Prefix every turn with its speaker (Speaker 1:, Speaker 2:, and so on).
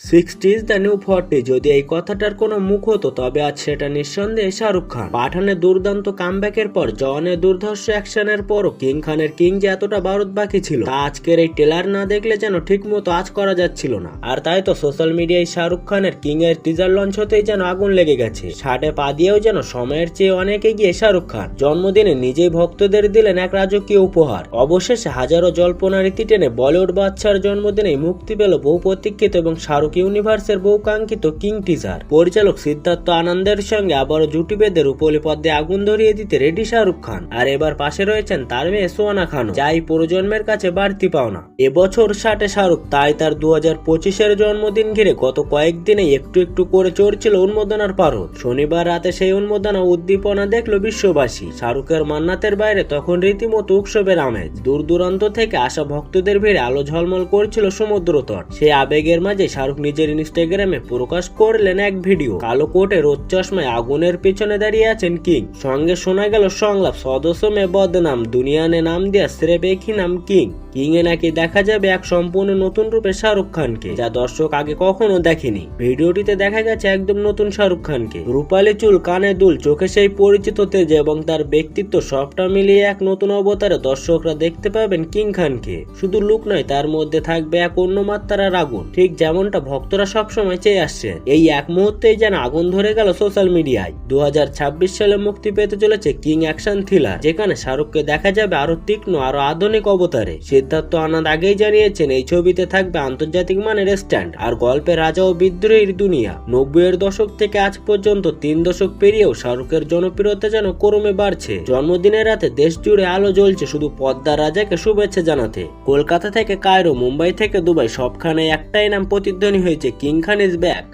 Speaker 1: 60s the new 40 যদি এই কথাটার কোনো মুখ হতো তবে আজ সেটা নিঃসন্দেহে শাহরুখ খান। পাঠানের দুর্দান্ত কামব্যাকের পর জওয়ানের দুর্ধর্ষ অ্যাকশনের পরও কিং খানের কিং যে এতটা বারুদ বাকি ছিল তা আজকের এই ট্রেলার না দেখলে যেন ঠিক মতো আজ করা যাচ্ছিল না। আর তাই তো সোশ্যাল মিডিয়ায় শাহরুখ খানের কিং এর টিজার লঞ্চ হতেই যেন আগুন লেগে গেছে। শার্টে পা দিয়েও যেন সময়ের চেয়ে অনেক এগিয়ে শাহরুখ খান। জন্মদিনে নিজেই ভক্তদের দিলেন এক রাজকীয় উপহার। অবশেষে হাজারো জল্পনা রীতি টেনে বলিউড বাদশার জন্মদিনেই মুক্তি পেল বহু প্রতীক্ষিত এবং শাহরুখ ইউনিভার্সের বহু কাঙ্ক্ষিত কিং টিজার। পরিচালক সিদ্ধার্থ আনন্দের সঙ্গে আবারও জুটি বেঁধে রূপলি পদ্মে আগুন ধরিয়ে দিতে রেডি শাহরুখ খান। আর এবার পাশে রয়েছেন তার মেয়ে সোয়ানা খানও, যাই প্রজন্মের কাছে বাড়তি পাওনা। এবছর ষাটে শাহরুখ, তাই তার 2025-এর জন্মদিন ঘিরে গত কয়েকদিনে একটু একটু করে চড়ছিল উন্মোদনার পারদ। শনিবার রাতে সেই উন্মোদনা উদ্দীপনা দেখল বিশ্ববাসী। শাহরুখের মান্নাতের বাইরে তখন রীতিমতো উৎসবের আমেজ। দূর দূরান্ত থেকে আসা ভক্তদের ভিড়ে আলো ঝলমল করছিল সমুদ্র তট। সেই আবেগের মাঝে শাহরুখ নিজের ইনস্টাগ্রামে প্রকাশ করলেন এক ভিডিও। কালো কোটে রোদ চশমায় আগুনের পিছনে দাঁড়িয়ে আছেন কিং। সঙ্গে শোনা গেল সংলাপ, সদস্য মে বদনাম দুনিয়া নে নাম দিয়া সিরেফ একই নাম কিং। কিং এ নাকি দেখা যাবে এক সম্পূর্ণ নতুন রূপে শাহরুখ খানকে, যা দর্শক আগে কখনো দেখেনি। ভিডিওটিতে দেখা গেছে একদম নতুন শাহরুখ খানকে। রূপালী চুল, কানে দুল, চোখে সেই পরিচিত তেজ এবং তার ব্যক্তিত্ব সবটা মিলিয়ে এক নতুন অবতারে দর্শকরা দেখতে পাবেন কিং খানকে। শুধু লুক নয়, তার মধ্যে থাকবে এক অন্য মাত্রার আগুন, ঠিক যেমনটা ভক্তরা সবসময় চেয়ে আসছে। এই এক মুহূর্তেই যেন আগুন ধরে গেল সোশ্যাল মিডিয়ায়। 2026 সালে মুক্তি পেতে চলেছে কিং অ্যাকশন থ্রিলার, যেখানে শাহরুখকে দেখা যাবে আরো তীক্ষ্ণ, আরো আধুনিক অবতারে। সিদ্ধার্থ আনন্দ আগেই জানিয়েছেন এই ছবিতে থাকবে আন্তর্জাতিক মানের স্ট্যান্ড আর গল্পের রাজা ও বিদ্রোহীর দুনিয়া। 90-এর দশক থেকে আজ পর্যন্ত 3 দশক পেরিয়েও শাহরুখের জনপ্রিয়তা যেন ক্রমে বাড়ছে। জন্মদিনের রাতে দেশ জুড়ে আলো জ্বলছে শুধু পদ্মার রাজাকে শুভেচ্ছা জানাতে। কলকাতা থেকে কায়রো, মুম্বাই থেকে দুবাই, সবখানে একটাই নাম প্রতিধ্বনি হয়েছে, কিং খান ইজ ব্যাক।